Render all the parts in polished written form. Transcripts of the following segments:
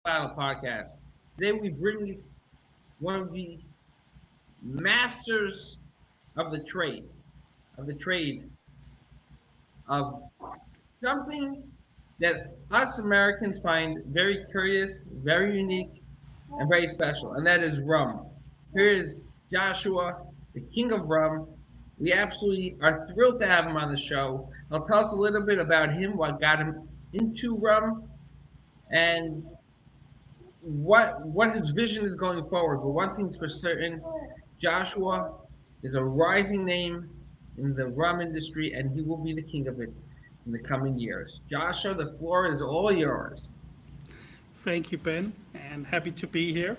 Battle Podcast. Today we bring you one of the masters of the trade of something that us Americans find very curious, very unique, and very special, and that is rum. Here is Joshua, the king of rum. We absolutely are thrilled to have him on the show. He'll tell us a little bit about him, what got him into rum, and what his vision is going forward. But one thing's for certain, Joshua is a rising name in the rum industry, and he will be the king of it in the coming years. Joshua, the floor is all yours. Thank you, Ben, and happy to be here.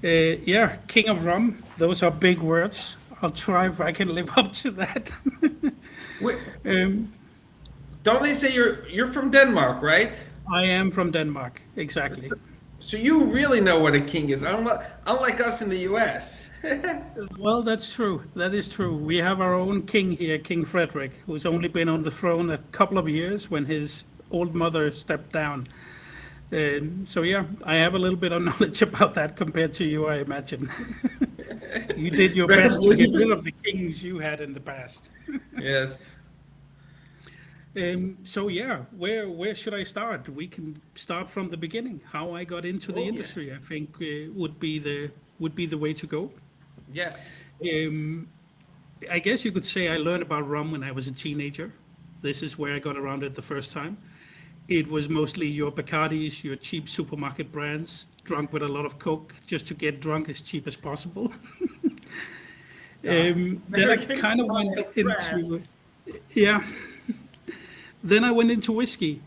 Yeah, King of Rum, those are big words. I'll try if I can live up to that. Wait, um, don't they say you're from Denmark, right? I am from Denmark, exactly. So you really know what a king is, unlike us in the U.S. Well, that's true. That is true. We have our own king here, King Frederick, who's only been on the throne a couple of years when his old mother stepped down. So, yeah, I have a little bit of knowledge about that compared to you, I imagine. You did your Better best to get believe rid it. of the kings you had in the past. Yes. So yeah, where should I start? We can start from the beginning. How I got into the Oh yeah. industry, I think, would be the way to go. Yes. Um, I guess you could say I learned about rum when I was a teenager. This is where I got around it the first time. It was mostly your Bacardis, your cheap supermarket brands, drunk with a lot of Coke just to get drunk as cheap as possible. Then I Americans kind of love went the trash. into, yeah, then I went into whiskey,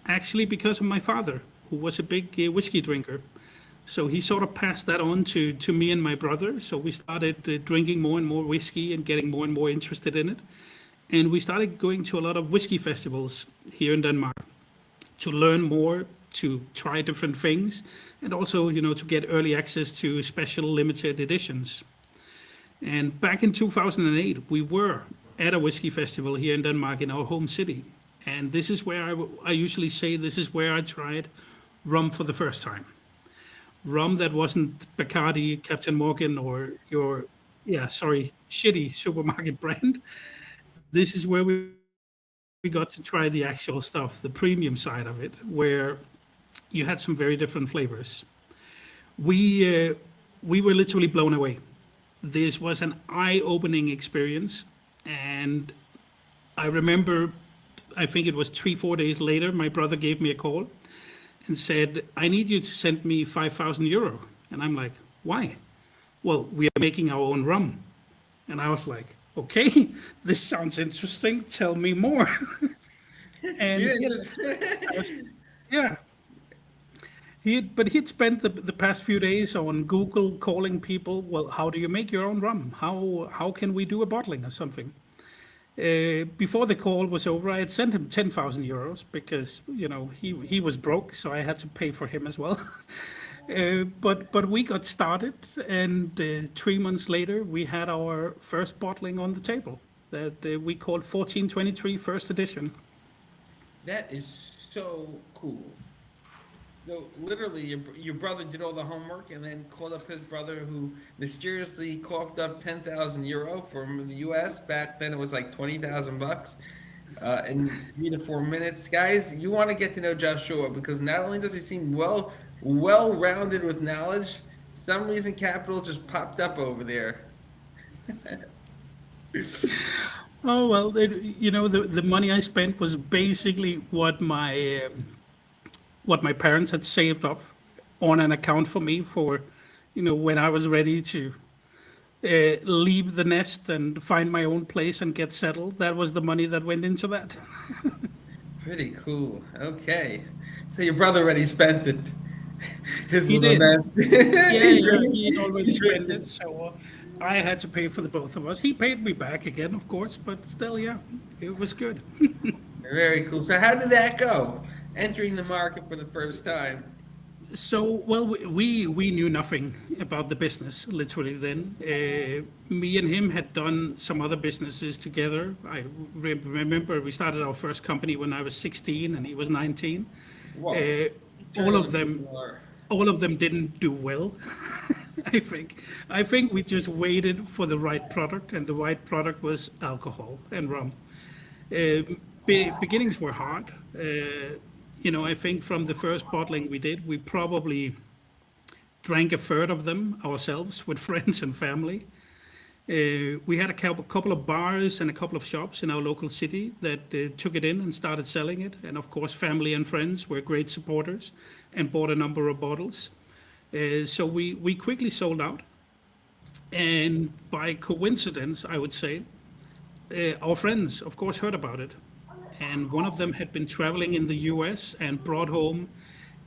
actually because of my father, who was a big whiskey drinker. So he sort of passed that on to me and my brother. So we started drinking more and more whiskey and getting more and more interested in it. And we started going to a lot of whiskey festivals here in Denmark to learn more, to try different things, and also, to get early access to special limited editions. And back in 2008, we were at a whiskey festival here in Denmark in our home city. And this is where I usually say this is where I tried rum for the first time. Rum that wasn't Bacardi, Captain Morgan, or your, yeah, sorry, shitty supermarket brand. This is where we got to try the actual stuff, the premium side of it, where you had some very different flavors. We were literally blown away. This was an eye-opening experience, and I remember, I think it was 3, 4 days later, my brother gave me a call and said, I need you to send me €5,000. And I'm like, why? Well, we are making our own rum. And I was like, okay, this sounds interesting. Tell me more. You And didn't yeah, just. I was, yeah, but he'd spent the past few days on Google calling people. Well, how do you make your own rum? How can we do a bottling or something? Before the call was over, I had sent him €10,000 because he was broke, so I had to pay for him as well. But we got started, and 3 months later, we had our first bottling on the table that we called 1423 First Edition. That is so cool. So literally, your brother did all the homework and then called up his brother, who mysteriously coughed up €10,000 from the U.S. Back then, it was like $20,000 in 3 to 4 minutes. Guys, you want to get to know Joshua because not only does he seem well rounded with knowledge, some reason capital just popped up over there. Oh well, the money I spent was basically what my parents had saved up on an account for me for, when I was ready to leave the nest and find my own place and get settled. That was the money that went into that. Pretty cool. Okay, so your brother already spent it. His He little did. nest. Yeah, he yeah, drinks. he had already He spent it, drinks. so I had to pay for the both of us. He paid me back again, of course, but still, yeah, it was good. Very cool. So how did that go? Entering the market for the first time. So, well, we knew nothing about the business literally then. Me and him had done some other businesses together. I remember we started our first company when I was 16 and he was 19. Whoa. Uh, all Journal of them, entrepreneur. all of them didn't do well. I think. I think we just waited for the right product, and the right product was alcohol and rum. Beginnings were hard. I think from the first bottling we did, we probably drank a third of them ourselves with friends and family. We had a couple of bars and a couple of shops in our local city that took it in and started selling it. And of course, family and friends were great supporters and bought a number of bottles. So we quickly sold out. And by coincidence, I would say, our friends, of course, heard about it. And one of them had been traveling in the US and brought home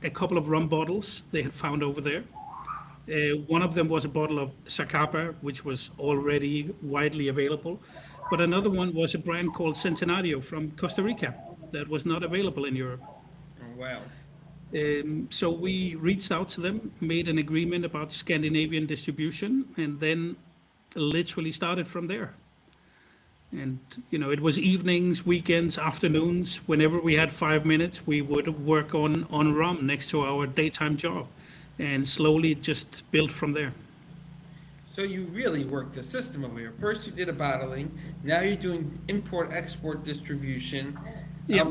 a couple of rum bottles they had found over there. One of them was a bottle of Zacapa, which was already widely available. But another one was a brand called Centenario from Costa Rica that was not available in Europe. Oh, wow. So we reached out to them, made an agreement about Scandinavian distribution, and then literally started from there. And, it was evenings, weekends, afternoons. Whenever we had 5 minutes, we would work on rum next to our daytime job. And slowly it just built from there. So you really worked the system over here. First you did a bottling, now you're doing import-export distribution. Yeah.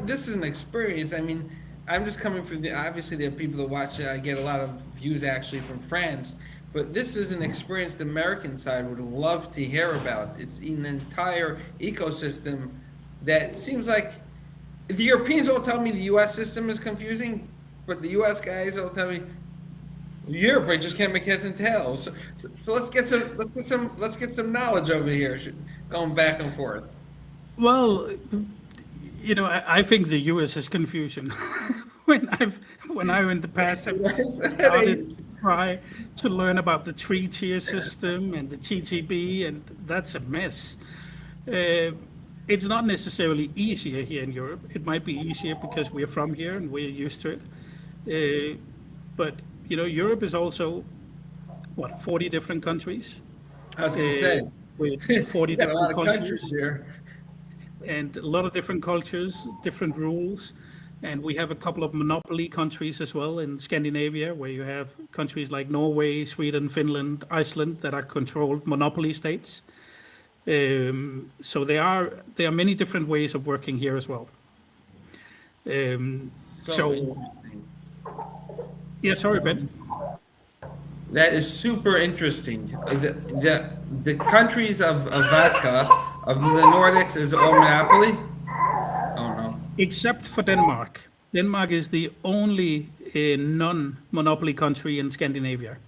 This is an experience. I mean, I'm just coming from obviously there are people that watch it. I get a lot of views actually from France, but this is an experience the American side would love to hear about. It's an entire ecosystem that seems like the Europeans all tell me the US system is confusing, but the US guys will tell me Europe, I just can't make heads and tails. So let's get some knowledge over here, going back and forth. Well, I think the US is confusion. When I in the past have started to try to learn about the three-tier system and the TTB, and that's a mess. It's not necessarily easier here in Europe. It might be easier because we're from here and we're used to it. But Europe is also what 40 different countries I was gonna say, with 40 got a lot different of countries cultures here. and a lot of different cultures, different rules. And we have a couple of monopoly countries as well in Scandinavia, where you have countries like Norway, Sweden, Finland, Iceland that are controlled monopoly states. So there are many different ways of working here as well. So Interesting. yeah, sorry, Ben. That is super interesting. The countries of vodka, of the Nordics, is all monopoly? Oh, no. Except for Denmark. Denmark is the only non-monopoly country in Scandinavia.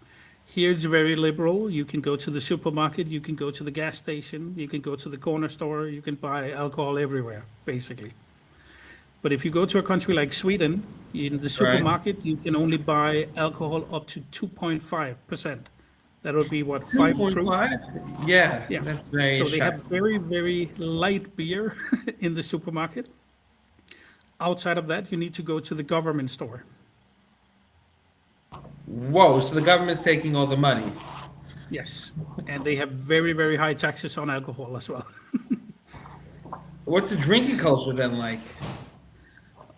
Here it's very liberal. You can go to the supermarket, you can go to the gas station, you can go to the corner store, you can buy alcohol everywhere, basically. But if you go to a country like Sweden, in the supermarket, you can only buy alcohol up to 2.5%. That would be what, 5 proof? 2.5? Yeah, Yeah. that's very So they have shocking. very, very light beer in the supermarket. Outside of that, you need to go to the government store. Whoa, so the government's taking all the money. Yes. And they have very, very high taxes on alcohol as well. What's the drinking culture then like?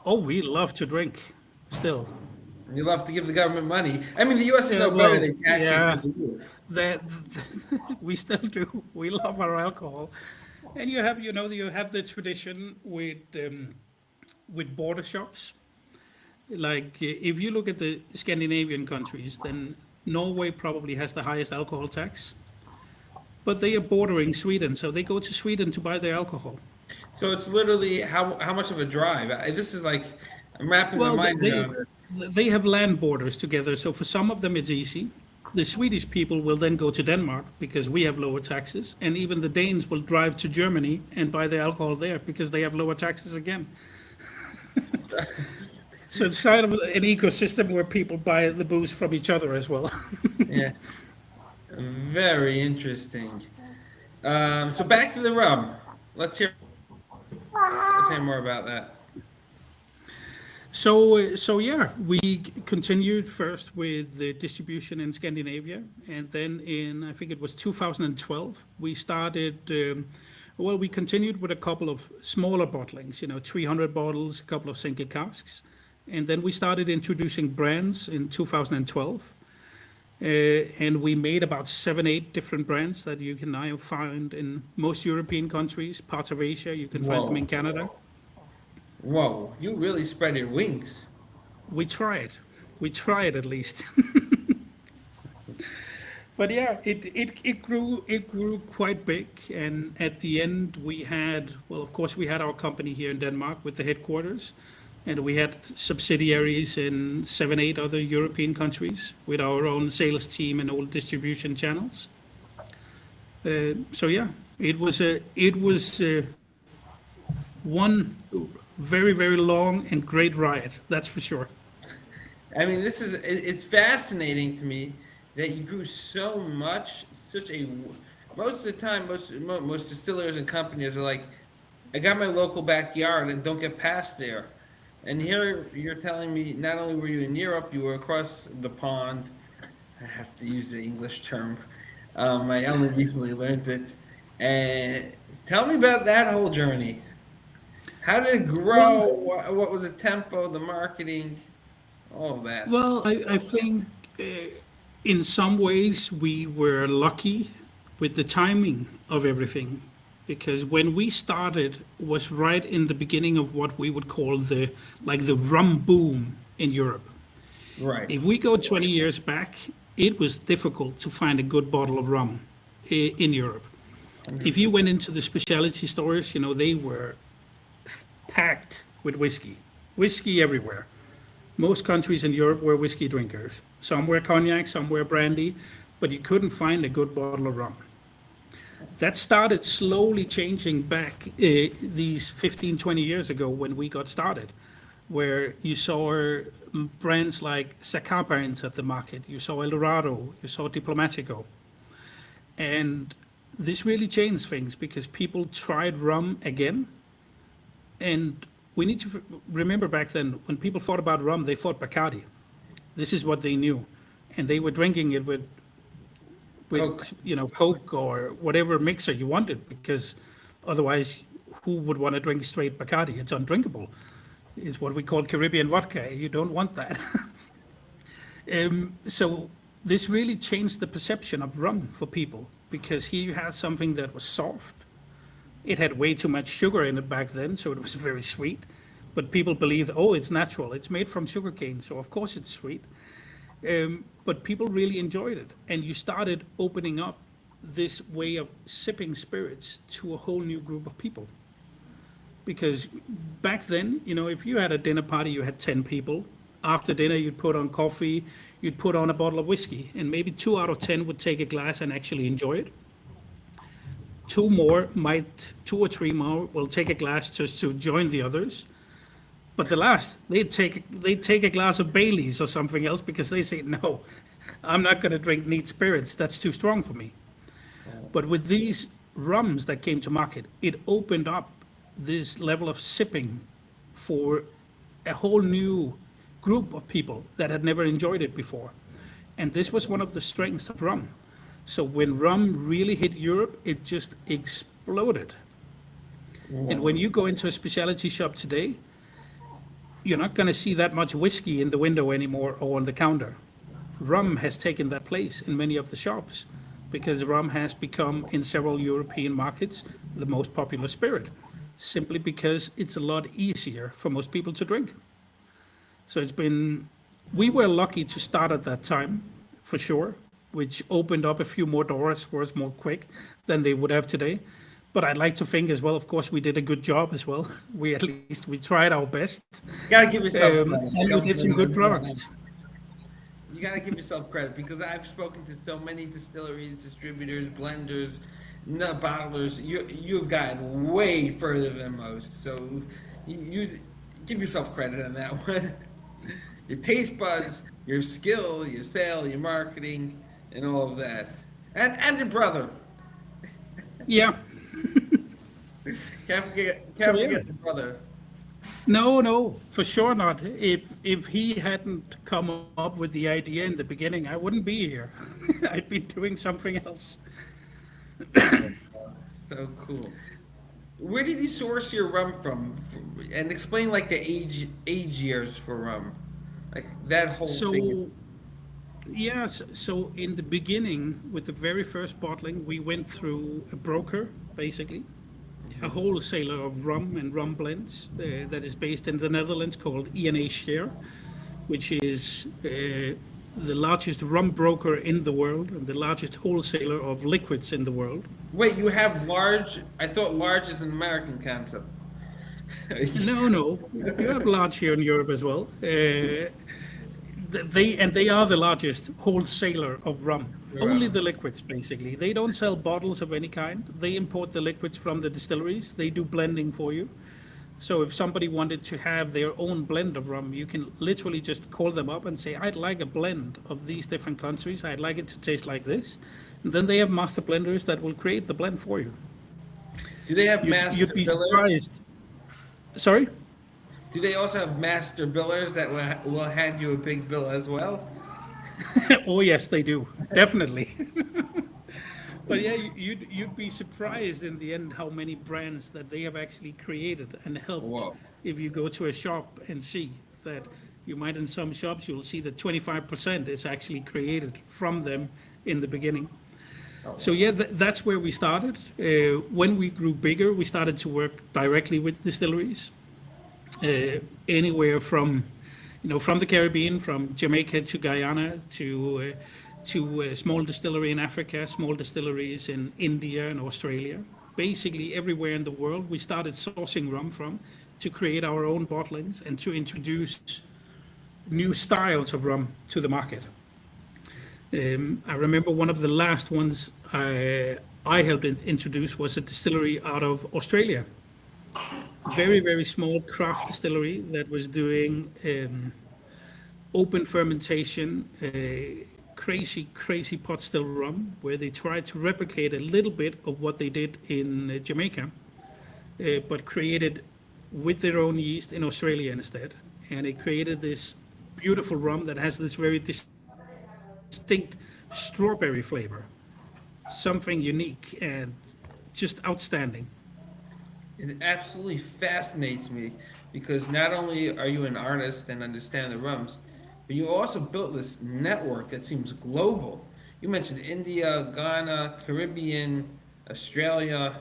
Oh, we love to drink still. You love to give the government money. I mean, the US is no Yeah, better, well, they tax yeah. you through the roof. That we still do. We love our alcohol. And you have the tradition with border shops. Like if you look at the Scandinavian countries, then Norway probably has the highest alcohol tax. But they are bordering Sweden, so they go to Sweden to buy their alcohol. So it's literally how much of a drive? This is like, I'm wrapping my Well, mind around it. they have land borders together, so for some of them it's easy. The Swedish people will then go to Denmark because we have lower taxes, and even the Danes will drive to Germany and buy their alcohol there because they have lower taxes again. So it's kind of an ecosystem where people buy the booze from each other as well. Yeah, very interesting. So back to the rum. Let's hear more about that. So yeah, we continued first with the distribution in Scandinavia, and then I think it was 2012, we started, we continued with a couple of smaller bottlings, 300 bottles, a couple of single casks. And then we started introducing brands in 2012. And we made about 7, 8 different brands that you can now find in most European countries, parts of Asia. You can find them Whoa. in Canada. Whoa, you really spread your wings. We tried. We tried at least. But yeah, it grew quite big, and at the end we had, well, of course we had our company here in Denmark with the headquarters, and we had subsidiaries in 7, 8 other European countries with our own sales team and all distribution channels. So yeah, it was one very very long and great ride, that's for sure. I mean, it's fascinating to me that you grew so much, most of the time, most distillers and companies are like, I got my local backyard and don't get past there. And here you're telling me not only were you in Europe, you were across the pond. I have to use the English term. I only recently learned it. And tell me about that whole journey. How did it grow? Well, What was the tempo, the marketing, all of that? I think in some ways we were lucky with the timing of everything, because when we started was right in the beginning of what we would call the rum boom in Europe. Right. If we go 20 years back, it was difficult to find a good bottle of rum in Europe. If you went into the specialty stores, they were packed with whiskey everywhere. Most countries in Europe were whiskey drinkers. Some were cognac, some were brandy, but you couldn't find a good bottle of rum. That started slowly changing back these 15, 20 years ago when we got started, where you saw brands like Zacapa enter the market, you saw El Dorado, you saw Diplomatico. And this really changed things because people tried rum again. And we need to remember back then, when people thought about rum, they thought Bacardi. This is what they knew. And they were drinking it Coke. with Coke or whatever mixer you wanted, because otherwise, who would want to drink straight Bacardi? It's undrinkable. It's what we call Caribbean vodka. You don't want that. So this really changed the perception of rum for people, because here you had something that was soft. It had way too much sugar in it back then, so it was very sweet. But people believed, oh, it's natural. It's made from sugarcane, so of course it's sweet. But people really enjoyed it, and you started opening up this way of sipping spirits to a whole new group of people. Because back then, if you had a dinner party, you had 10 people. After dinner, you'd put on coffee, you'd put on a bottle of whiskey, and maybe 2 out of 10 would take a glass and actually enjoy it. 2 or 3 more will take a glass just to join the others. But the last, they'd take a glass of Bailey's or something else, because they say, no, I'm not going to drink neat spirits. That's too strong for me. But with these rums that came to market, it opened up this level of sipping for a whole new group of people that had never enjoyed it before. And this was one of the strengths of rum. So when rum really hit Europe, it just exploded. And when you go into a specialty shop today, you're not going to see that much whiskey in the window anymore or on the counter. Rum has taken that place in many of the shops, because rum has become, in several European markets, the most popular spirit, simply because it's a lot easier for most people to drink. So we were lucky to start at that time, for sure, which opened up a few more doors for us more quick than they would have today. But I'd like to think as well, of course, we did a good job as well. We tried our best, You gotta give yourself credit. and we did some good products. You gotta give yourself credit, because I've spoken to so many distilleries, distributors, blenders, nut bottlers. You've gotten way further than most. So you give yourself credit on that one. Your taste buds, your skill, your sale, your marketing, and all of that, and your brother. Yeah. Can't forget So, yeah. your brother. No, for sure not. If he hadn't come up with the idea in the beginning, I wouldn't be here. I'd be doing something else. So cool. where did you source your rum from? And explain like the age years for rum, like that whole thing. So, yeah, so in the beginning, with the very first bottling, we went through a broker, basically, a wholesaler of rum and rum blends that is based in the Netherlands called ENA Share, which is the largest rum broker in the world and the largest wholesaler of liquids in the world. Wait, you have large? I thought large is an American concept. No, no, you have large here in Europe as well. They are the largest wholesaler of rum. Only the liquids, basically. They don't sell bottles of any kind. They import the liquids from the distilleries. They do blending for you. So if somebody wanted to have their own blend of rum, you can literally just call them up and say, I'd like a blend of these different countries. I'd like it to taste like this. And then they have master blenders that will create the blend for you. Do they have master You'd be billers? surprised. Sorry? Do they also have master billers that will hand you a big bill as well? Oh, yes, they do. Definitely. But yeah, you'd be surprised in the end how many brands that they have actually created and helped. Whoa. If you go to a shop and see that, you might in some shops, you'll see that 25% is actually created from them in the beginning. So yeah, that's where we started. When we grew bigger, we started to work directly with distilleries, anywhere from, from the Caribbean, from Jamaica to Guyana to a small distillery in Africa, small distilleries in India and Australia. Basically, everywhere in the world, we started sourcing rum from to create our own bottlings and to introduce new styles of rum to the market. I remember one of the last ones I helped introduce was a distillery out of Australia. Very, very small craft distillery that was doing open fermentation, crazy, crazy pot still rum, where they tried to replicate a little bit of what they did in Jamaica, but created with their own yeast in Australia instead. And it created this beautiful rum that has this very distinct strawberry flavor, something unique and just outstanding. It absolutely fascinates me because not only are you an artist and understand the rums, but you also built this network that seems global. You mentioned India, Ghana, Caribbean, Australia.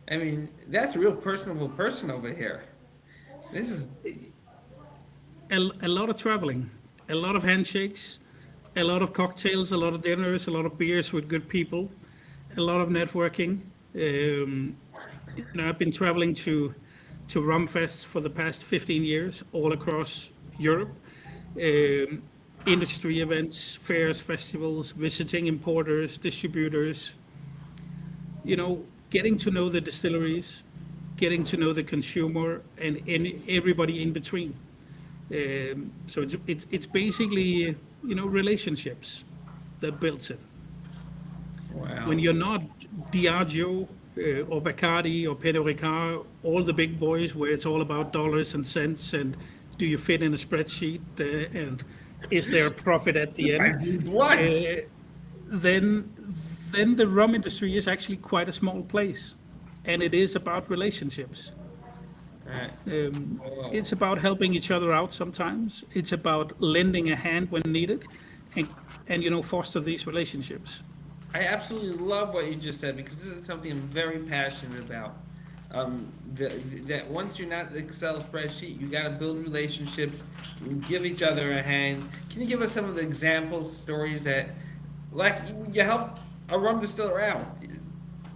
I mean, that's a real personable person over here. This is A lot of traveling, a lot of handshakes, a lot of cocktails, a lot of dinners, a lot of beers with good people, a lot of networking. I've been traveling to Rumfest for the past 15 years, all across Europe. Industry events, fairs, festivals, visiting importers, distributors. Getting to know the distilleries, getting to know the consumer, and everybody in between. So it's basically relationships that builds it. wow. When you're not Diageo or Bacardi or Pernod Ricard, all the big boys where it's all about dollars and cents and do you fit in a spreadsheet and is there a profit at the This guy's end? new blood. Then the rum industry is actually quite a small place, and it is about relationships. Alright. It's about helping each other out sometimes. It's about lending a hand when needed, and foster these relationships. I absolutely love what you just said because this is something I'm very passionate about. That once you're not the Excel spreadsheet, you got to build relationships, give each other a hand. Can you give us some of the examples, stories that, like, you help a rum distiller out?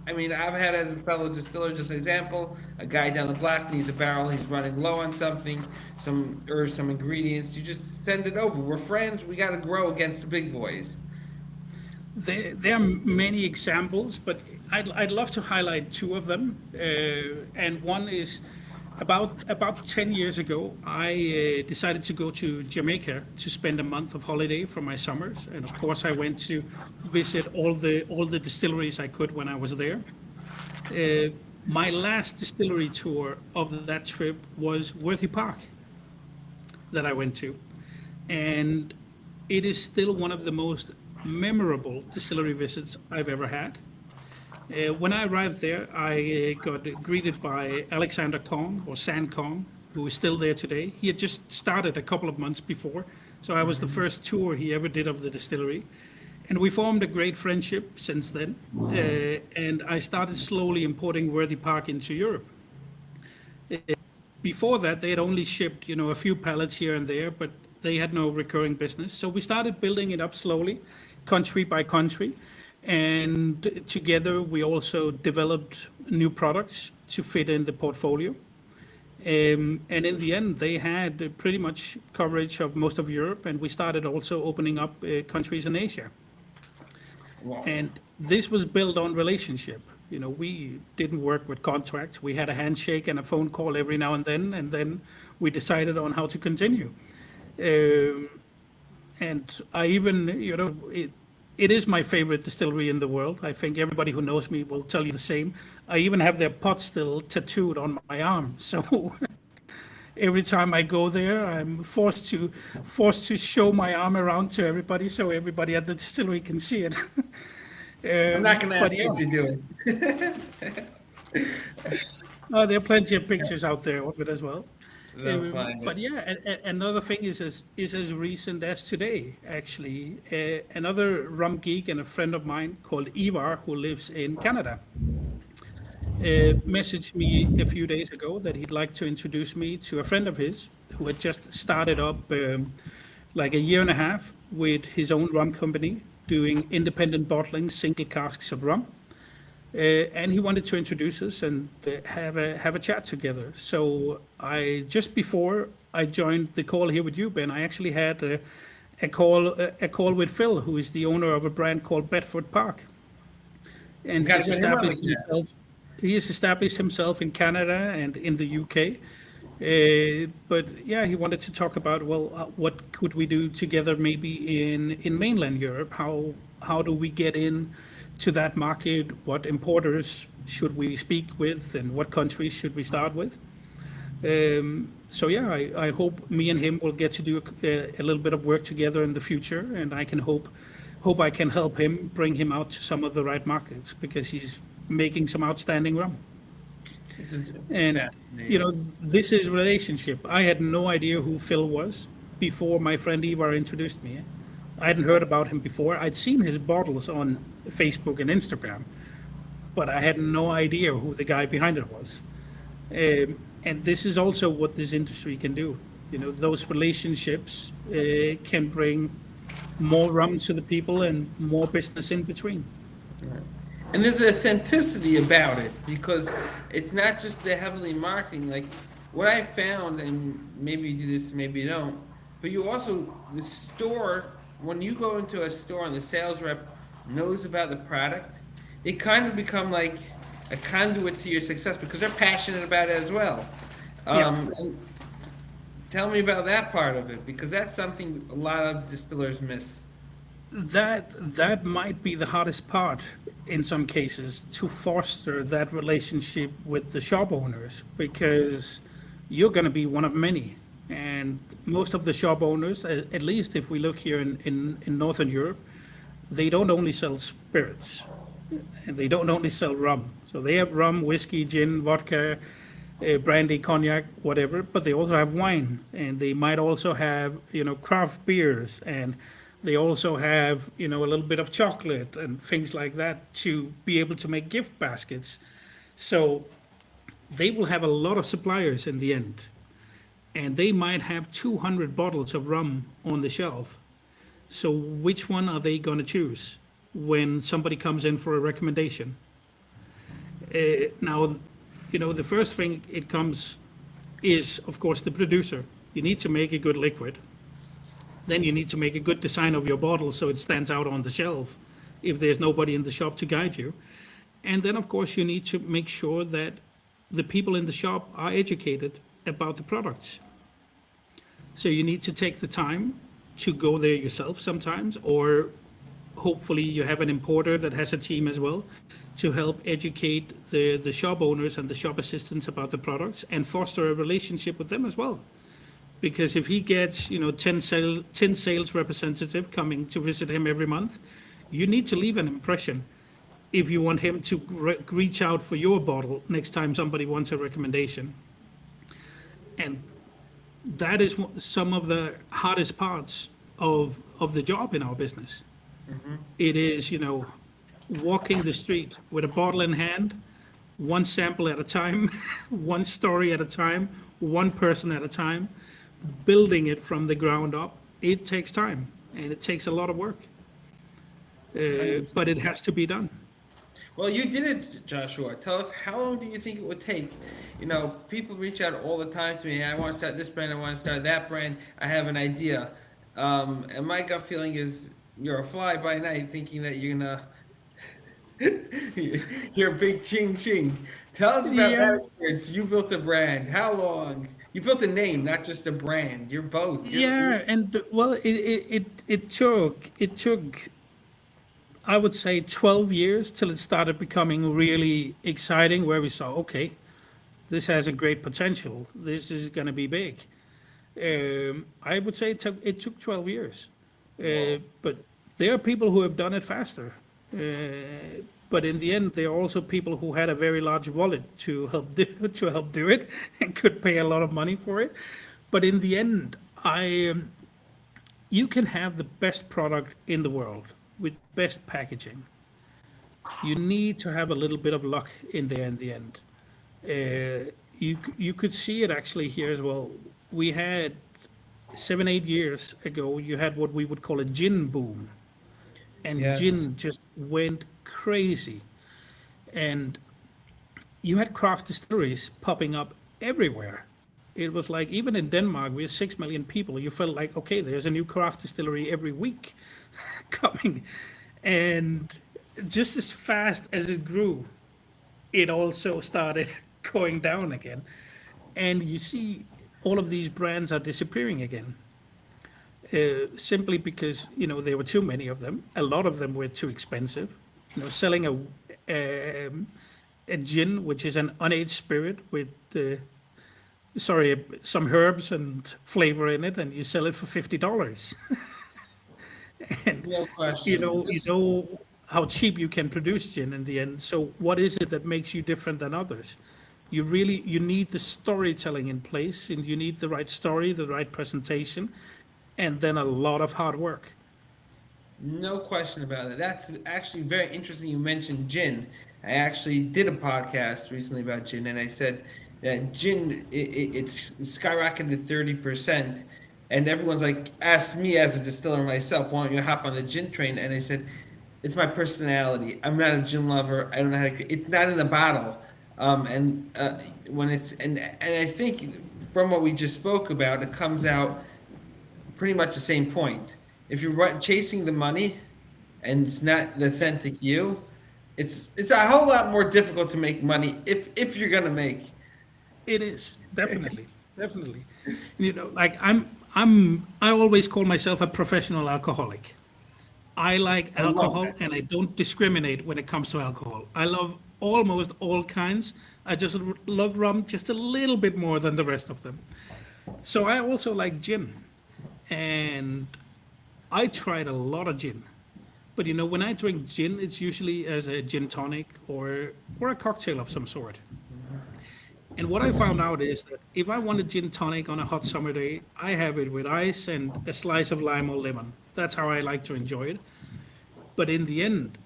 I mean, I've had as a fellow distiller, just an example, a guy down the block needs a barrel, he's running low on something, some herbs, some ingredients, you just send it over. We're friends, we got to grow against the big boys. There are many examples, but I'd love to highlight two of them. And one is about 10 years ago, I decided to go to Jamaica to spend a month of holiday for my summers. And of course, I went to visit all the distilleries I could when I was there. My last distillery tour of that trip was Worthy Park that I went to. And it is still one of the most memorable distillery visits I've ever had. When I arrived there, I got greeted by Alexander Kong, or San Kong, who is still there today. He had just started a couple of months before, so I was the first tour he ever did of the distillery. And we formed a great friendship since then. And I started slowly importing Worthy Park into Europe. Before that, they had only shipped, a few pallets here and there, but they had no recurring business. So we started building it up slowly, country by country. And together, we also developed new products to fit in the portfolio. And in the end, they had pretty much coverage of most of Europe, and we started also opening up countries in Asia. Wow. And this was built on relationship. We didn't work with contracts. We had a handshake and a phone call every now and then we decided on how to continue. Um, and I even, it is my favorite distillery in the world. I think everybody who knows me will tell you the same. I even have their pot still tattooed on my arm. So every time I go there, I'm forced to show my arm around to everybody so everybody at the distillery can see it. I'm not going to But ask yeah, you to do it. there are plenty of pictures out there of it as well. They'll find But it. yeah, another thing is as recent as today, actually. Another rum geek and a friend of mine called Ivar, who lives in Canada, messaged me a few days ago that he'd like to introduce me to a friend of his who had just started up like a year and a half with his own rum company doing independent bottling, single casks of rum. And he wanted to introduce us and have a chat together. So just before I joined the call here with you, Ben, I actually had a call with Phil, who is the owner of a brand called Bedford Park, and Gotta get him on again. he has established himself in Canada and in the UK. But yeah, he wanted to talk about, well, what could we do together maybe in mainland Europe? How do we get in to that market? What importers should we speak with, and what countries should we start with? So yeah, I hope me and him will get to do a little bit of work together in the future, and I can hope I can help him bring him out to some of the right markets because he's making some outstanding rum. This is And, fascinating. this is relationship. I had no idea who Phil was before my friend Ivar introduced me. I hadn't heard about him before. I'd seen his bottles on Facebook and Instagram, but I had no idea who the guy behind it was. And this is also what this industry can do. Those relationships can bring more rum to the people and more business in between. And there's an authenticity about it because it's not just the heavily marketing. Like what I found, and maybe you do this, maybe you don't, but you also, the store, when you go into a store and the sales rep knows about the product, it kind of become like a conduit to your success because they're passionate about it as well. Yeah. And tell me about that part of it because that's something a lot of distillers miss. That might be the hardest part in some cases, to foster that relationship with the shop owners, because you're going to be one of many. And most of the shop owners, at least if we look here in Northern Europe, they don't only sell spirits and they don't only sell rum. So they have rum, whiskey, gin, vodka, brandy, cognac, whatever, but they also have wine, and they might also have, craft beers, and they also have, a little bit of chocolate and things like that to be able to make gift baskets. So they will have a lot of suppliers in the end, and they might have 200 bottles of rum on the shelf. So which one are they going to choose when somebody comes in for a recommendation? Now, the first thing it comes is, of course, the producer. You need to make a good liquid. Then you need to make a good design of your bottle so it stands out on the shelf if there's nobody in the shop to guide you. And then, of course, you need to make sure that the people in the shop are educated about the products. So you need to take the time to go there yourself sometimes, or hopefully you have an importer that has a team as well to help educate the shop owners and the shop assistants about the products and foster a relationship with them as well. Because if he gets, 10 sales representative coming to visit him every month, you need to leave an impression if you want him to reach out for your bottle next time somebody wants a recommendation. And that is some of the hardest parts of the job in our business. It is, walking the street with a bottle in hand, one sample at a time, one story at a time, one person at a time, building it from the ground up. It takes time and it takes a lot of work. But it has to be done. Well, you did it, Joshua. Tell us, how long do you think it would take? People reach out all the time to me. I want to start this brand. I want to start that brand. I have an idea. And my gut feeling is you're a fly by night thinking that you're gonna, you're a big ching ching. Tell us about that Yeah. experience. You built a brand. How long? You built a name, not just a brand. You're both. Yeah, and well, it took I would say 12 years till it started becoming really exciting, where we saw, okay, this has a great potential. This is going to be big. I would say it took 12 years. But there are people who have done it faster. But in the end, there are also people who had a very large wallet to help to help do it and could pay a lot of money for it. But in the end, you can have the best product in the world with best packaging. You need to have a little bit of luck in there in the end. You could see it actually here as well. We had 7, 8 years ago, you had what we would call a gin boom, and Yes. gin just went crazy. And you had craft distilleries popping up everywhere. It was like, even in Denmark, we have 6 million people. You felt like, okay, there's a new craft distillery every week coming. And just as fast as it grew, it also started going down again. And you see all of these brands are disappearing again. Simply because, there were too many of them. A lot of them were too expensive. Selling a gin, which is an unaged spirit with some herbs and flavor in it, and you sell it for $50. And No you question. know, you This- know how cheap you can produce gin in the end. So what is it that makes you different than others? You need the storytelling in place, and you need the right story, the right presentation, and then a lot of hard work. No question about it. That's actually very interesting. You mentioned gin. I actually did a podcast recently about gin, and I said that gin it's skyrocketed 30%, and everyone's like, asked me as a distiller myself, why don't you hop on the gin train? And I said, it's my personality. I'm not a gin lover. I don't know how to. It's not in the bottle. And when it's and I think from what we just spoke about, it comes out pretty much the same point. If you're chasing the money and it's not the authentic you, it's a whole lot more difficult to make money if you're gonna make. It is definitely, definitely. Like I always call myself a professional alcoholic. I like I love alcohol that. and I don't discriminate when it comes to alcohol. I love almost all kinds. I just love rum just a little bit more than the rest of them. So I also like gin. And I tried a lot of gin. But when I drink gin, it's usually as a gin tonic or a cocktail of some sort. And what I found out is that if I want a gin tonic on a hot summer day, I have it with ice and a slice of lime or lemon. That's how I like to enjoy it. But in the end,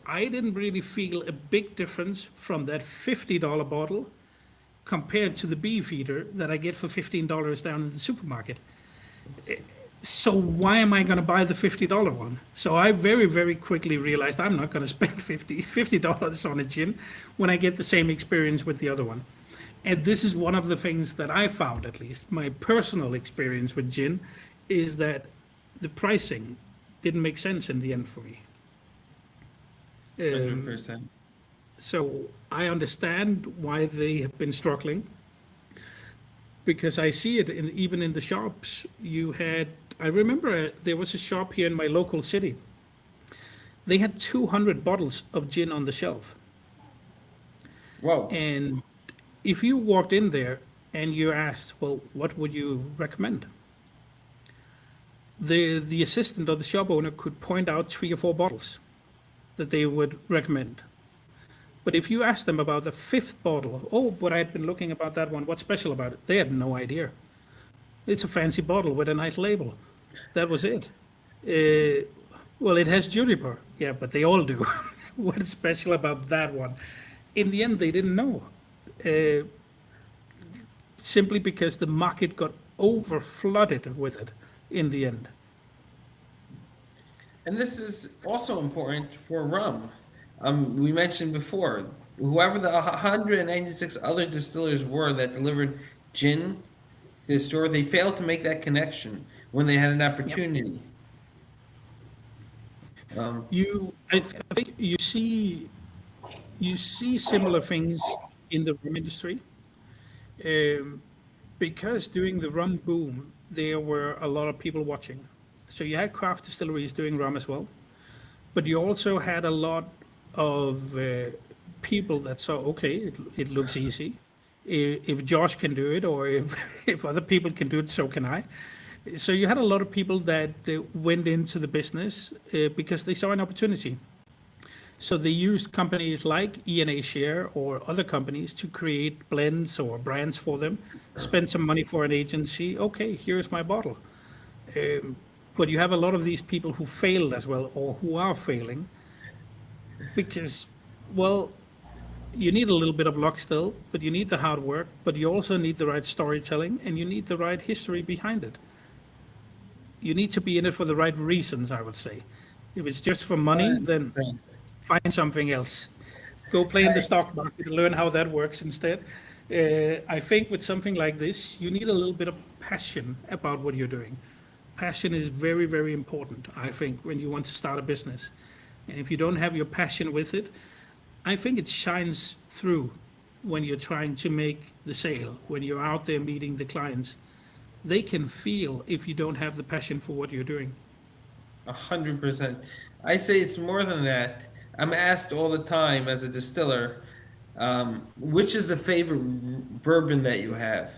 I didn't really feel a big difference from that $50 bottle compared to the Beefeater that I get for $15 down in the supermarket. So why am I going to buy the $50 one? So I very, very quickly realized I'm not going to spend $50 on a gin when I get the same experience with the other one. And this is one of the things that I found, at least my personal experience with gin, is that the pricing didn't make sense in the end for me. 100%. So I understand why they have been struggling, because I see it even in the shops. I remember there was a shop here in my local city. They had 200 bottles of gin on the shelf. Whoa. And if you walked in there and you asked, well, what would you recommend? The assistant or the shop owner could point out 3 or 4 bottles. that they would recommend. But if you ask them about the fifth bottle, oh, but I had been looking about that one, what's special about it? They had no idea. It's a fancy bottle with a nice label. That was it. Well, it has juniper. Yeah, but they all do. What's special about that one? In the end, they didn't know. Uh, Simply because the market got over flooded with it in the end. And this is also important for rum. We mentioned before, whoever the 196 other distillers were that delivered gin to the store, they failed to make that connection when they had an opportunity. I think you see similar things in the rum industry. Because during the rum boom, there were a lot of people watching. So you had craft distilleries doing rum as well, but you also had a lot of people that saw, okay, it looks easy. If Josh can do it, or if, if other people can do it, so can I. So you had a lot of people that went into the business because they saw an opportunity. So they used companies like ENA Share or other companies to create blends or brands for them, spend some money for an agency. Okay, here's my bottle. But you have a lot of these people who failed as well, or who are failing, because, well, you need a little bit of luck still, but you need the hard work, but you also need the right storytelling and you need the right history behind it. You need to be in it for the right reasons, I would say. If it's just for money, then find something else. Go play in the stock market and learn how that works instead. I think with something like this, you need a little bit of passion about what you're doing. Passion is very, very important, I think, when you want to start a business. And if you don't have your passion with it, I think it shines through when you're trying to make the sale, when you're out there meeting the clients. They can feel if you don't have the passion for what you're doing. 100%. I say it's more than that. I'm asked all the time as a distiller, which is the favorite bourbon that you have?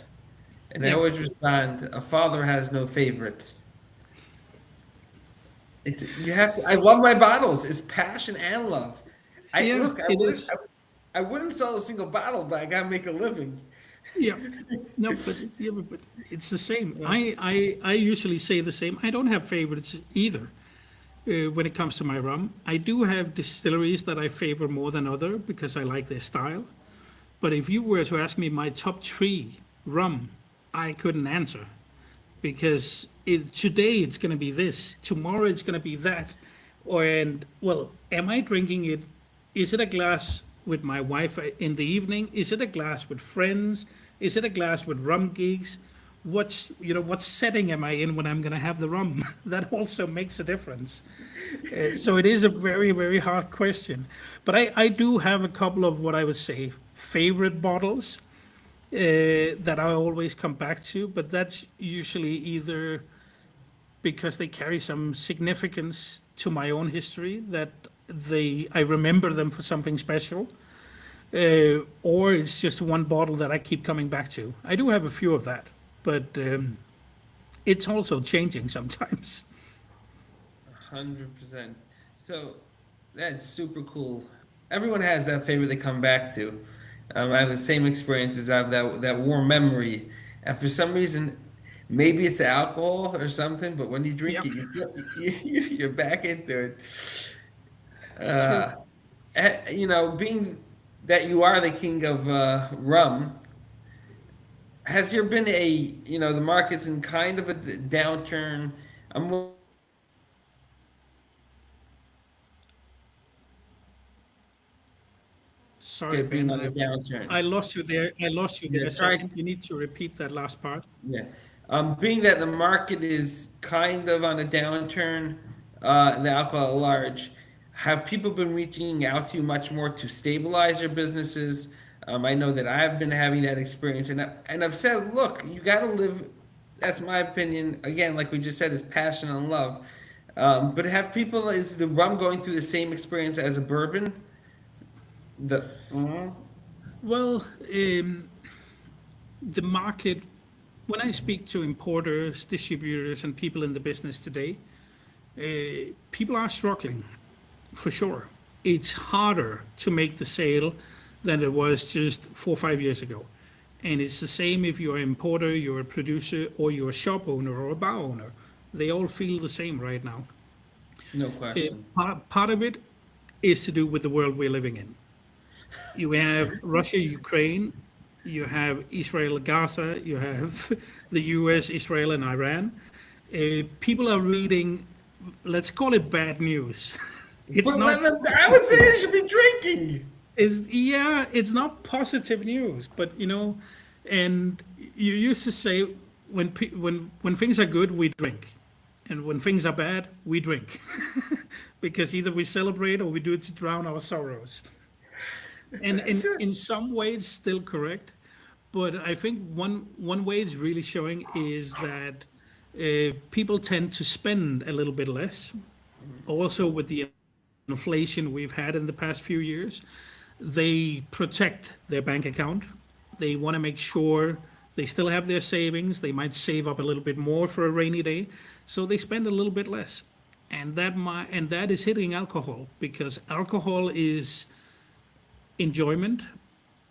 And I Yeah. always respond, a father has no favorites. It's you have to. I love my bottles. It's passion and love. I Yeah, look. I it wouldn't. is. I wouldn't sell a single bottle, but I gotta make a living. Yeah, no, but it's the same. I usually say the same. I don't have favorites either when it comes to my rum. I do have distilleries that I favor more than other because I like their style. But if you were to ask me my top three rum, I couldn't answer because today it's going to be this, tomorrow it's going to be that. And well, am I drinking it? Is it a glass with my wife in the evening? Is it a glass with friends? Is it a glass with rum geeks? What setting am I in when I'm going to have the rum? That also makes a difference. So it is a very, very hard question. But I do have a couple of what I would say favorite bottles that I always come back to, but that's usually either because they carry some significance to my own history that I remember them for something special, or it's just one bottle that I keep coming back to. I do have a few of that, but it's also changing sometimes. 100%. So that's super cool. Everyone has that favorite they come back to. I have the same experiences. I have that warm memory, and for some reason, maybe it's the alcohol or something. But when you drink Yep. it, you feel you're back into it. True. Being that you are the king of rum, has there been the market's in kind of a downturn? I'm Sorry, being Ben. on a downturn. I lost you there. I lost you there Yeah, a try. second. You need to repeat that last part. Yeah. Being that the market is kind of on a downturn, the alcohol at large, have people been reaching out to you much more to stabilize their businesses? I know that I've been having that experience, and I've said, look, you got to live. That's my opinion. Again, like we just said, is passion and love. But have people is the rum going through the same experience as a bourbon? The Well, the market, when I speak to importers, distributors, and people in the business today, people are struggling for sure. it's harder to make the sale than it was just 4 or 5 years ago. And it's the same if you're an importer, you're a producer, or you're a shop owner or a bar owner. They all feel the same right now. No question. Part of it is to do with the world we're living in. You have Russia, Ukraine, you have Israel, Gaza, you have the US, Israel, and Iran. People are reading, let's call it bad news. It's But not, I would say they should be drinking. it's not positive news, but and you used to say when things are good, we drink. And when things are bad, we drink. Because either we celebrate or we do it to drown our sorrows. And in some ways, still correct. But I think one way it's really showing is that people tend to spend a little bit less. Also, with the inflation we've had in the past few years, they protect their bank account. They want to make sure they still have their savings. They might save up a little bit more for a rainy day, so they spend a little bit less. And that is hitting alcohol because alcohol is enjoyment,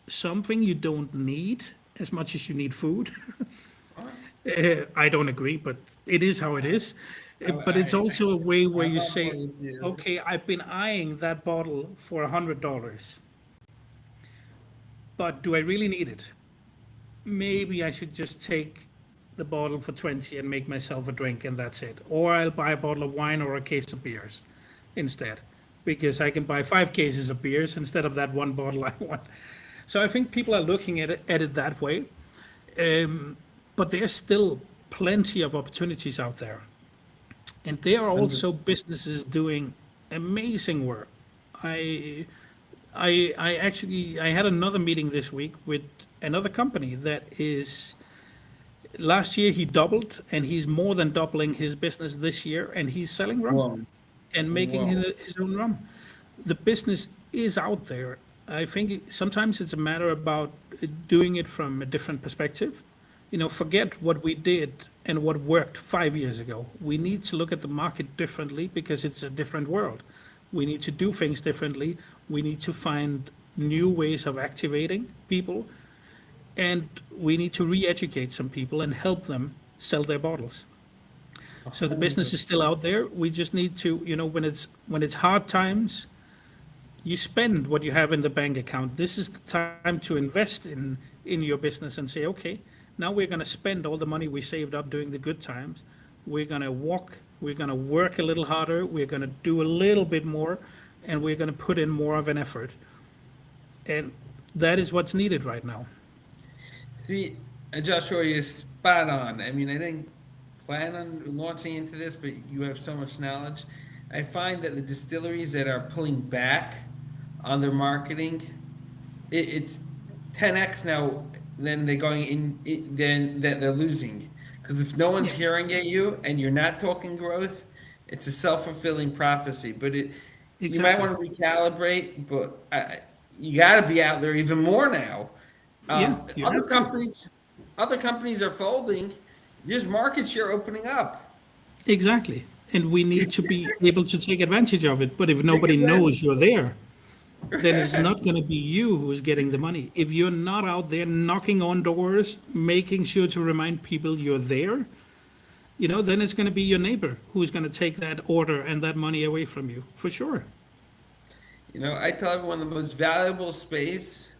something you don't need as much as you need food. I don't agree, but it is how it is. But it's also a way where you say, okay, I've been eyeing that bottle for $100, but do I really need it? Maybe I should just take the bottle for 20 and make myself a drink and that's it. Or I'll buy a bottle of wine or a case of beers instead, because I can buy 5 cases of beers instead of that one bottle I want. So I think people are looking at it that way. But there's still plenty of opportunities out there. And there are also businesses doing amazing work. I I had another meeting this week with another company that is, last year he doubled and he's more than doubling his business this year and he's selling rum Wow. and making Wow. his own rum. The business is out there. I think sometimes it's a matter about doing it from a different perspective. You know, forget what we did and what worked 5 years ago. We need to look at the market differently because it's a different world. We need to do things differently. We need to find new ways of activating people. And we need to re-educate some people and help them sell their bottles. So the business is still out there. We just need to, you know, when it's hard times, you spend what you have in the bank account. This is the time to invest in your business and say, okay, now we're going to spend all the money we saved up during the good times. We're going to we're going to work a little harder, we're going to do a little bit more, and we're going to put in more of an effort. And that is what's needed right now. See, Joshua, you're spot on. I mean, I didn't plan on launching into this, but you have so much knowledge. I find that the distilleries that are pulling back on their marketing, it's 10x now than they're going in, than that they're losing. Because if no one's hearing at you and you're not talking growth, it's a self-fulfilling prophecy. But you might Exactly. want to recalibrate, but you got to be out there even more now. Yeah, you Other have to. other companies are folding. There's market share opening up. Exactly. And we need to be able to take advantage of it. But if nobody advantage. knows you're there, then it's not going to be you who's getting the money. If you're not out there knocking on doors, making sure to remind people you're there, you know, then it's going to be your neighbor who's going to take that order and that money away from you, for sure. You know, I tell everyone the most valuable space,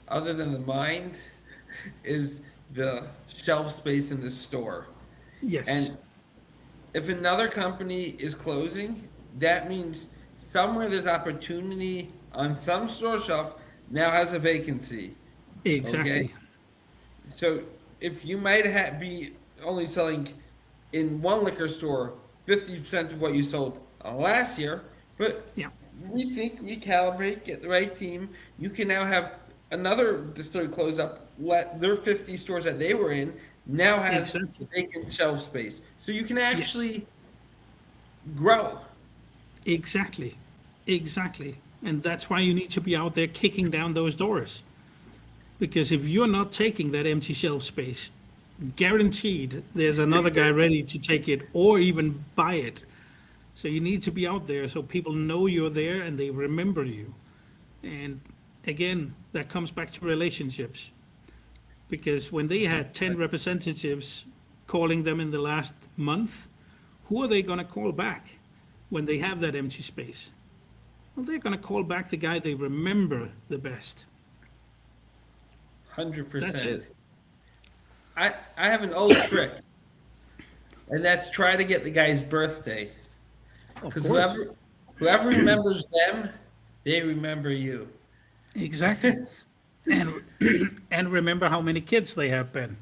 other than the mind, is the shelf space in the store. Yes, And if another company is closing, that means somewhere there's opportunity on some store shelf now has a vacancy. exactly. So if you might be only selling in one liquor store 50% of what you sold last year, but Yeah, rethink, recalibrate, get the right team, you can now have another distillery close up, let their 50 stores that they were in now has exactly. vacant shelf space. So you can Yes, actually grow. exactly. Exactly. And that's why you need to be out there kicking down those doors. Because if you're not taking that empty shelf space, guaranteed there's another guy ready to take it or even buy it. So you need to be out there so people know you're there and they remember you. And again, that comes back to relationships. Because when they had 10 representatives calling them in the last month, who are they going to call back when they have that empty space? Well, they're going to call back the guy they remember the best. 100%. That's it. I have an old trick, and that's try to get the guy's birthday. Of Because course. whoever remembers them, they remember you. Exactly. And and remember how many kids they have, Ben.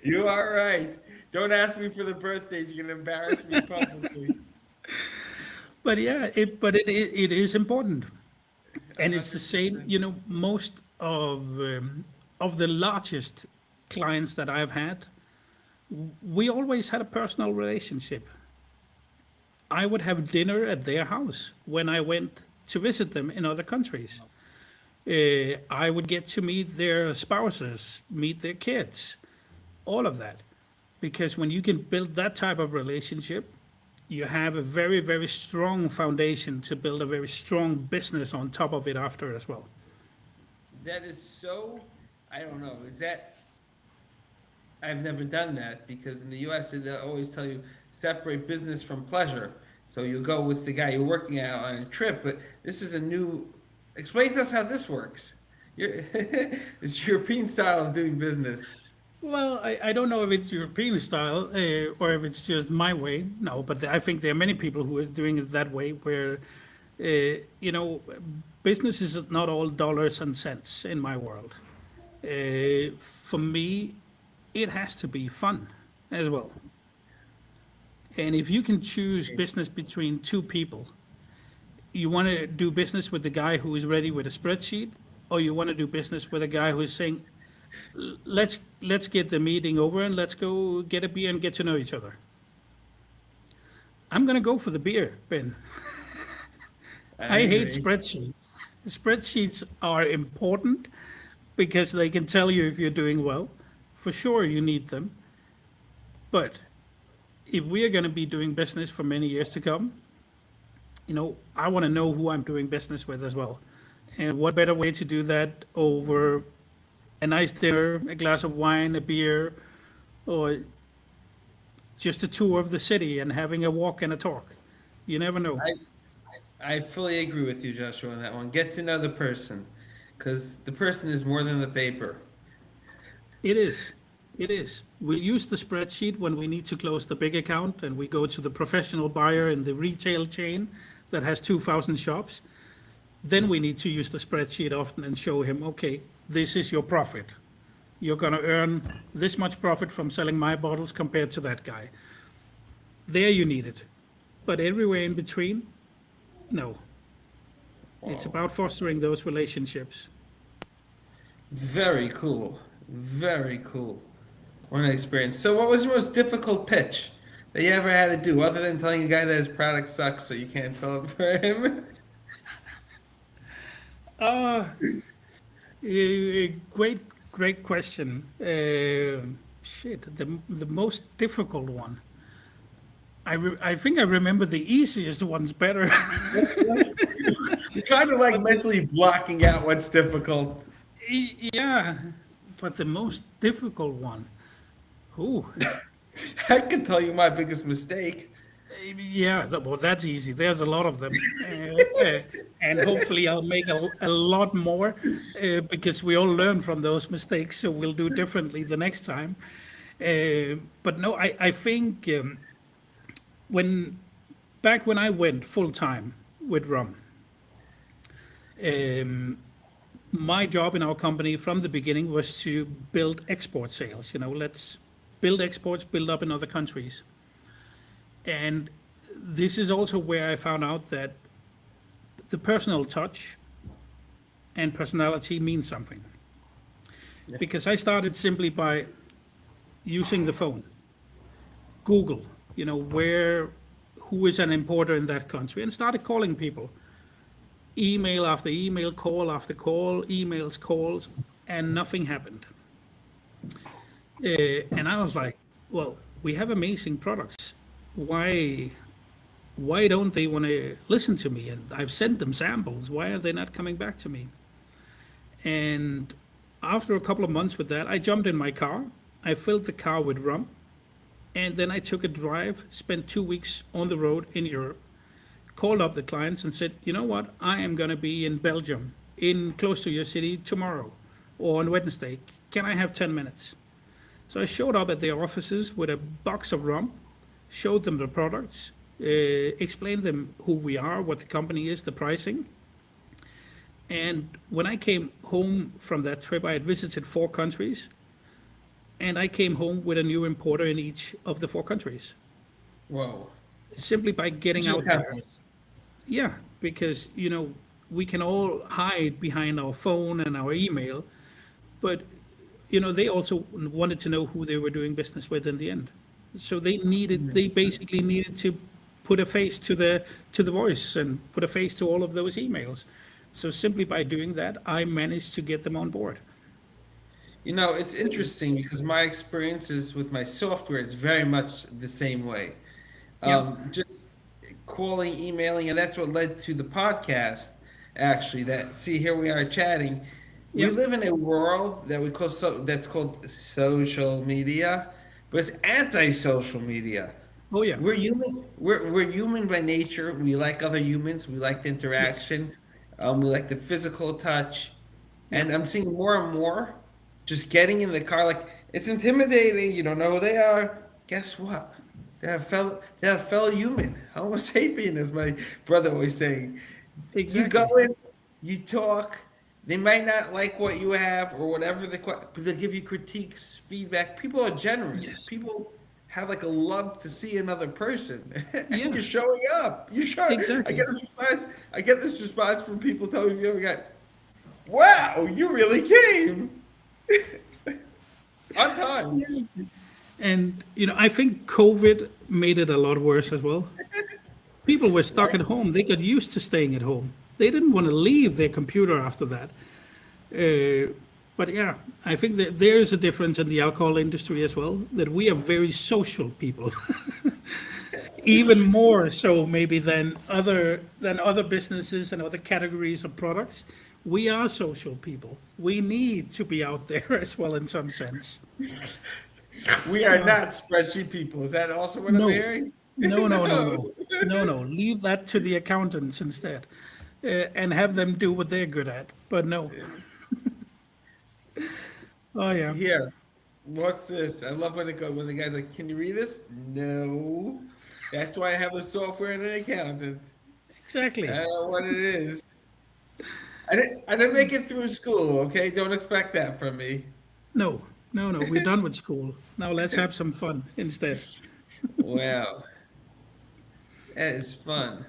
You are right. Don't ask me for the birthdays. You're gonna embarrass me publicly. But yeah, it is important. And it's the same, 100%. you know, most of the largest clients that I've had, we always had a personal relationship. I would have dinner at their house when I went to visit them in other countries. I would get to meet their spouses, meet their kids, all of that. Because when you can build that type of relationship, you have a very, very strong foundation to build a very strong business on top of it after as well. That is so. I don't know. Is that? I've never done that because in the U.S. they always tell you separate business from pleasure. So you go with the guy you're working out on a trip, but this is a new. Explain to us how this works. It's European style of doing business. Well, I don't know if it's European style or if it's just my way. No, but I think there are many people who are doing it that way where, you know, business is not all dollars and cents in my world. For me, it has to be fun as well. And if you can choose business between two people, you want to do business with the guy who is ready with a spreadsheet, or you want to do business with a guy who is saying, let's get the meeting over and let's go get a beer and get to know each other. I'm going to go for the beer, Ben. I hate agree. spreadsheets. Spreadsheets are important because they can tell you if you're doing well. For sure, you need them. But if we are going to be doing business for many years to come, you know, I want to know who I'm doing business with as well. And what better way to do that over a nice dinner, a glass of wine, a beer, or just a tour of the city and having a walk and a talk? You never know. I fully agree with you, Joshua, on that one. Get to know the person, because the person is more than the paper. It is. It is. We use the spreadsheet when we need to close the big account and we go to the professional buyer in the retail chain that has 2,000 shops. Then we need to use the spreadsheet often and show him, okay, this is your profit. You're going to earn this much profit from selling my bottles compared to that guy. There you need it. But everywhere in between, no. It's about fostering those relationships. Very cool. Very cool. What an experience. So, what was your most difficult pitch that you ever had to do, other than telling a guy that his product sucks so you can't sell it for him? Uh, great, great question. The most difficult one. I think I remember the easiest ones better. You're kind of like mentally blocking out what's difficult. Yeah, but the most difficult one. Ooh, I can tell you my biggest mistake. yeah, well, that's easy. There's a lot of them. And hopefully I'll make a lot more because we all learn from those mistakes, so we'll do differently the next time. But no, I think when back when I went full time with Rum, um, my job in our company from the beginning was to build export sales. You know, let's build exports, build up in other countries. And this is also where I found out that the personal touch and personality means something. Because I started simply by using the phone, Google, you know, who is an importer in that country, and started calling people. Email after email, call after call, emails, calls, and nothing happened. And I was like, well, we have amazing products, why why don't they want to listen to me? And I've sent them samples. Why are they not coming back to me? And after a couple of months with that, I jumped in my car. I filled the car with rum, and then I took a drive, spent 2 weeks on the road in Europe, called up the clients and said, you know what, I am going to be in Belgium, in close to your city tomorrow or on Wednesday. Can I have 10 minutes? So I showed up at their offices with a box of rum, showed them the products, explained them who we are, what the company is, the pricing. And when I came home from that trip, I had visited 4 countries, and I came home with a new importer in each of the 4 countries, Whoa. simply by getting So out there. Yeah, because, we can all hide behind our phone and our email, but, they also wanted to know who they were doing business with in the end. So they basically needed to put a face to the voice and put a face to all of those emails. So simply by doing that, I managed to get them on board. It's interesting because my experiences with my software is very much the same way. Yeah, Just calling, emailing, and that's what led to the podcast. Actually, see, here we are chatting. We yeah, live in a world that we call that's called social media, but it's anti-social media. oh yeah, We're human. We're human by nature. We like other humans. We like the yes, interaction. We like the physical touch. yeah, And I'm seeing more and more just getting in the car. Like it's intimidating. You don't know who they are. Guess what? They're a fellow human. Homo sapien, as my brother was saying. You go exactly. in, you talk. They might not like what you have or whatever but they'll give you critiques, feedback. People are generous. Yes, People have like a love to see another person, and yeah, you're showing up. You show. I exactly. get this response. I get this response from people telling me, "You ever got? Wow, you really came on time." And, I think COVID made it a lot worse as well. People were stuck Right? at home. They got used to staying at home. They didn't want to leave their computer after that. But yeah, I think that there is a difference in the alcohol industry as well, that we are very social people, even more so maybe than other businesses and other categories of products. We are social people. We need to be out there as well in some sense. We are not spreadsheet people. Is that also what I'm No, hearing? no, no, no, No. no, no, no. Leave that to the accountants instead, and have them do what they're good at. But no. Oh yeah, Here, what's this? I love when the guy's like, "Can you read this?" No. That's why I have a software and an accountant. I exactly. don't know what it is. I didn't make it through school, okay? Don't expect that from me. No, no, no. We're done with school. Now let's have some fun instead. Wow, that is fun.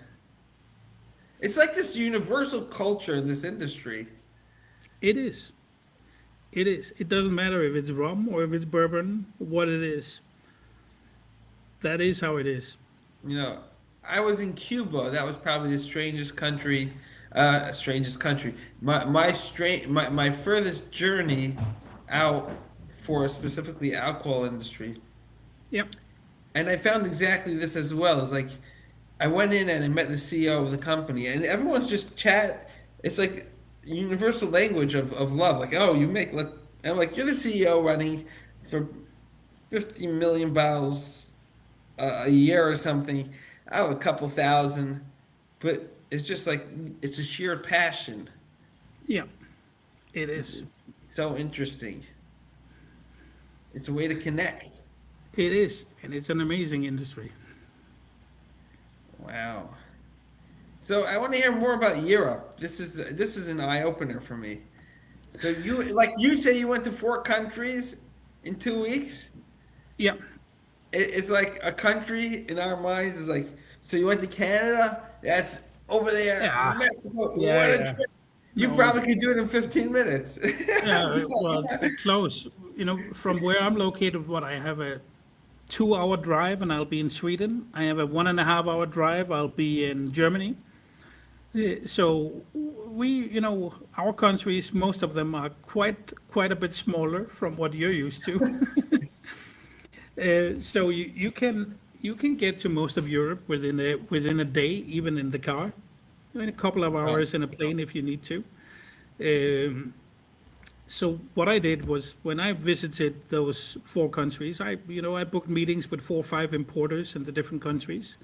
It's like this universal culture in this industry. It is. It is. It doesn't matter if it's rum or if it's bourbon, what it is. That is how it is. You know, I was in Cuba. That was probably the strangest country. Strangest country. My furthest journey out for specifically alcohol industry, Yep. and I found exactly this as well. It's like I went in and I met the CEO of the company, and everyone's just chat. It's like universal language of love. Like, oh, you make. And I'm like, you're the CEO running for 50 million bottles a year or something. I have a couple thousand, but it's just like it's a sheer passion. Yep. It It's, is. it's so interesting. It's a way to connect. It is. And it's an amazing industry. Wow. So I want to hear more about Europe. This is an eye opener for me. So you say you went to 4 countries in 2 weeks. Yep. It's like a country in our minds is like. So you went to Canada. That's over there. Yeah. Mexico. Yeah, What a yeah. trip. You No. probably could do it in 15 minutes. Yeah. Well, close. From where I'm located, I have a 2 hour drive and I'll be in Sweden. I have a 1.5 hour drive. I'll be in Germany. So our countries, most of them are quite a bit smaller from what you're used to. So you can get to most of Europe within a day, even in the car, in a couple of Right. hours in a plane if you need to. Um, so what I did was when I visited those four countries, I booked meetings with 4 or 5 importers in the different countries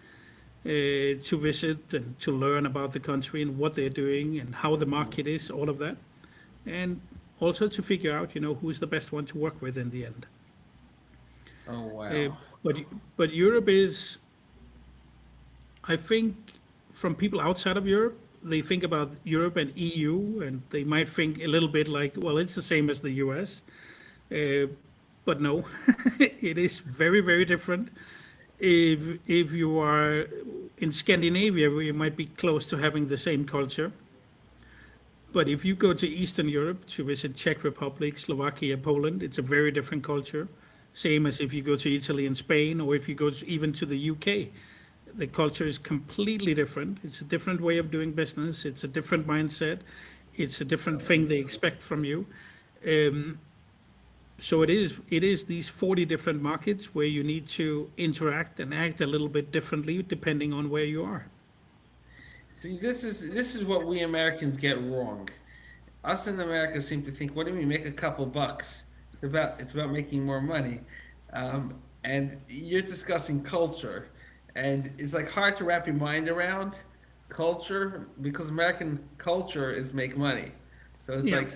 to visit and to learn about the country and what they're doing and how the market is, all of that, and also to figure out, who's the best one to work with in the end. Oh, Uh, wow. but but Europe is, I think, from people outside of Europe, they think about Europe and EU, and they might think a little bit like, well, it's the same as the US. Uh, but no, it is very, very different. If you are in Scandinavia, where you might be close to having the same culture, but if you go to Eastern Europe to visit Czech Republic, Slovakia, Poland, it's a very different culture. Same as if you go to Italy and Spain, or if you go even to the UK. The culture is completely different. It's a different way of doing business. It's a different mindset. It's a different thing they expect from you. Um, so it is these 40 different markets where you need to interact and act a little bit differently depending on where you are. See, this is what we Americans get wrong. Us in America seem to think, what do we make a couple bucks? It's about making more money, and you're discussing culture, and it's like hard to wrap your mind around culture because American culture is make money. So it's Yeah. like,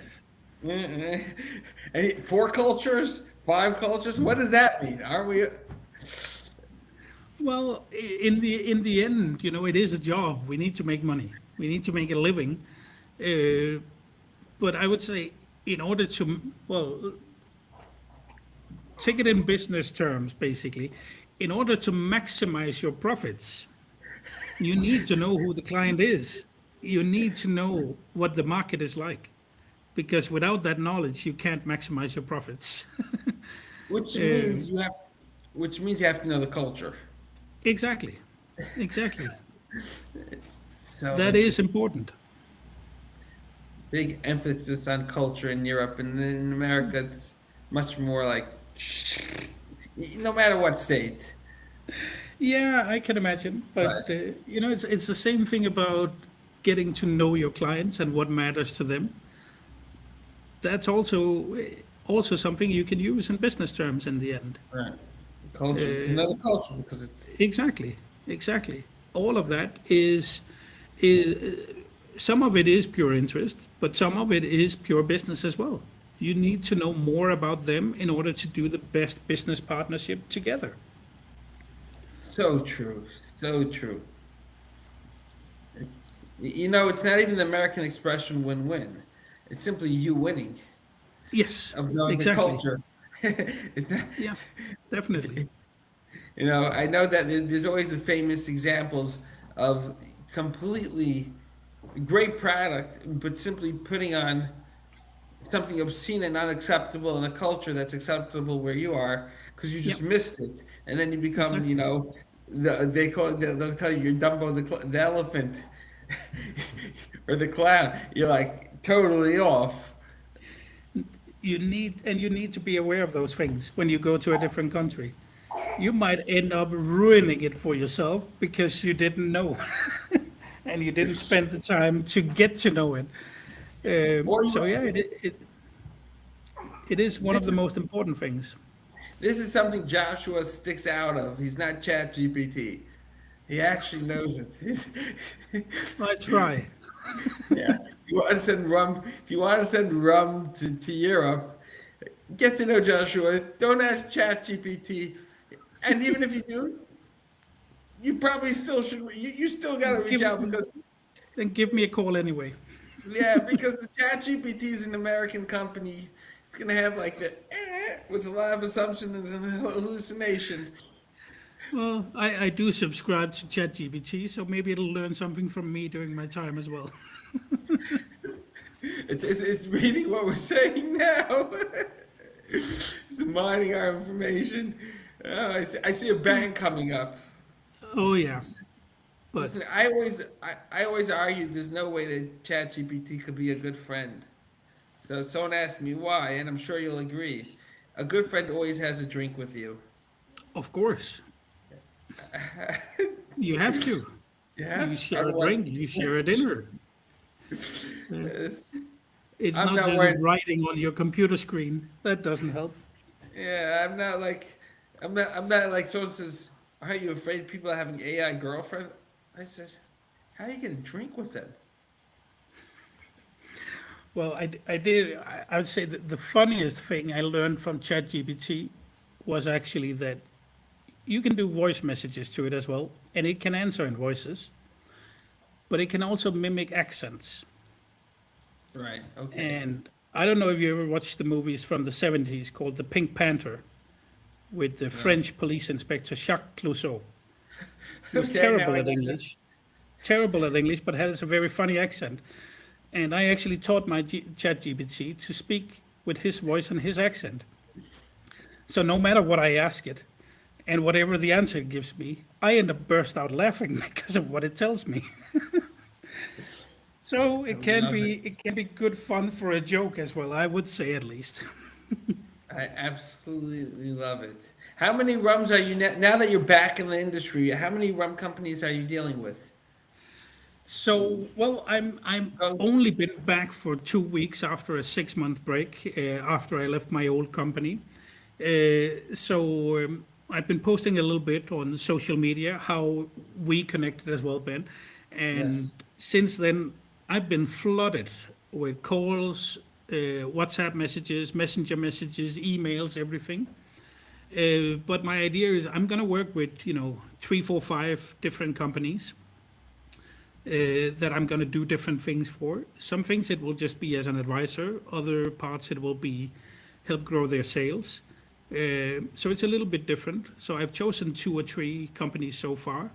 and four cultures, five cultures. What does that mean? Aren't we? Well, in the end, it is a job. We need to make money. We need to make a living. Uh, but I would say, in order to, well, take it in business terms, basically, in order to maximize your profits, you need to know who the client is. You need to know what the market is like, because without that knowledge, you can't maximize your profits. Which Uh, means you have, which means you have to know the culture. exactly, exactly. So That is interesting. important. Big emphasis on culture in Europe, and in America, it's much more like, no matter what state. Yeah, I can imagine. But But it's the same thing about getting to know your clients and what matters to them. That's also something you can use in business terms in the end. right, culture to Uh, know the culture because it's exactly, exactly. All of that is some of it is pure interest, but some of it is pure business as well. You need to know more about them in order to do the best business partnership together. so true, so true. It's not even the American expression win-win. It's simply you winning Yes, of knowing the exactly. culture. It's not, Yeah, definitely. I know that there's always the famous examples of completely great product, but simply putting on something obscene and unacceptable in a culture that's acceptable where you are because you Yep, just missed it, and then you become, exactly. they call it, they'll tell you you're Dumbo the elephant or the clown. You're like totally off. You need to be aware of those things when you go to a different country. You might end up ruining it for yourself because you didn't know and you didn't spend the time to get to know it. Or So yeah, it is one of this the is most important things. this is something Joshua sticks out of. He's not Chat GPT. He actually knows it. I try. Yeah. If you want to send rum to Europe, get to know Joshua. Don't ask Chat GPT. And even if you do, you probably still should. You still got to reach Give out because, then give me a call anyway. yeah, because the Chat GPT is an American company. It's gonna have like the with a lot of assumptions and hallucination. Well, I do subscribe to ChatGPT, so maybe it'll learn something from me during my time as well. It's reading what we're saying now. It's mining our information. I see a bank coming up. Oh yeah, but Listen, I always argued there's no way that ChatGPT could be a good friend. So someone asked me why, and I'm sure you'll agree. A good friend always has a drink with you. of course, You have to. Yeah. You share a Otherwise, drink, you share a dinner. it's- It's I'm not not just worried. writing on your computer screen. That doesn't help. Yeah, I'm not like someone says, "Are you afraid people are having AI girlfriend?" I said, "How are you gonna drink with them?" Well, I would say that the funniest thing I learned from ChatGPT was actually that you can do voice messages to it as well, and it can answer in voices, but it can also mimic accents. Right. Okay. And I don't know if you ever watched the movies from the 70s called The Pink Panther with the No. French police inspector Jacques Clouseau. He was Okay. Now terrible I at got that. English, but has a very funny accent. And I actually taught my ChatGPT to speak with his voice and his accent. So no matter what I ask it, and whatever the answer it gives me, I end up burst out laughing because of what it tells me. So I love it. it can be good fun for a joke as well, I would say at least. I absolutely love it. How many rums are you now that you're back in the industry? How many rum companies are you dealing with? So, well, I'm Oh, only been back for 2 weeks after a 6 month break after I left my old company. I've been posting a little bit on social media how we connected as well, Ben. And yes. since then, I've been flooded with calls, WhatsApp messages, messenger messages, emails, everything. But my idea is I'm going to work with, 3, 4, 5 different companies that I'm going to do different things for. Some things it will just be as an advisor, other parts it will be help grow their sales. So it's a little bit different. So I've chosen 2 or 3 companies so far,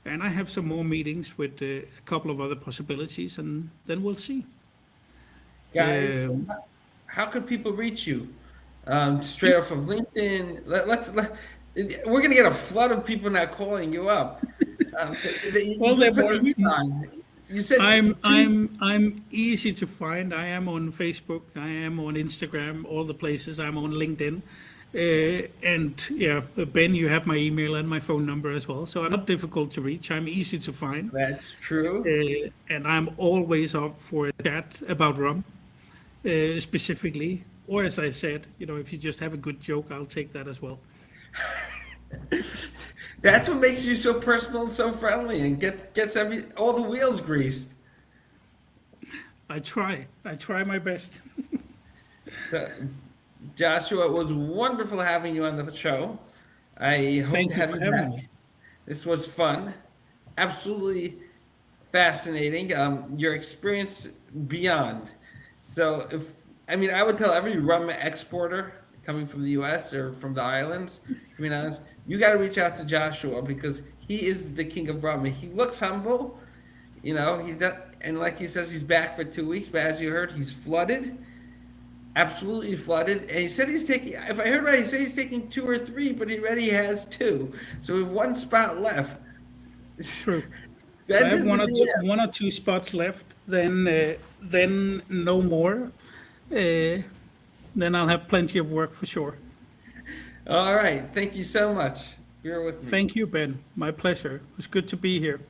and I have some more meetings with a couple of other possibilities, and then we'll see. Guys, Um, how can people reach you? Straight off of LinkedIn. We're gonna get a flood of people now calling you up. well, You they're put the more. heat on. You said two. I'm easy to find. I am on Facebook. I am on Instagram. All the places. I'm on LinkedIn. And yeah, Ben, you have my email and my phone number as well. So I'm not difficult to reach. I'm easy to find. That's true. And I'm always up for a chat about rum, specifically. Or as I said, if you just have a good joke, I'll take that as well. That's what makes you so personal and so friendly, and gets all the wheels greased. I try. I try my best. So, Joshua, it was wonderful having you on the show. I hope to Thank you have for you having back. me. This was fun, absolutely fascinating. Your experience beyond. So, I would tell every rum exporter coming from the U.S. or from the islands, to be honest, you got to reach out to Joshua because he is the king of rum. He looks humble, he does, and like he says, he's back for 2 weeks. But as you heard, he's flooded, absolutely flooded. And he said he's taking. If I heard right, he said he's taking 2 or 3, but he already has 2. So we have one spot left. True. So I Send have him the DM. 1 or 2 spots left. Then no more. Uh, then I'll have plenty of work for sure. All right. Thank you so much. You're with me. Thank you, Ben. My pleasure. It was good to be here.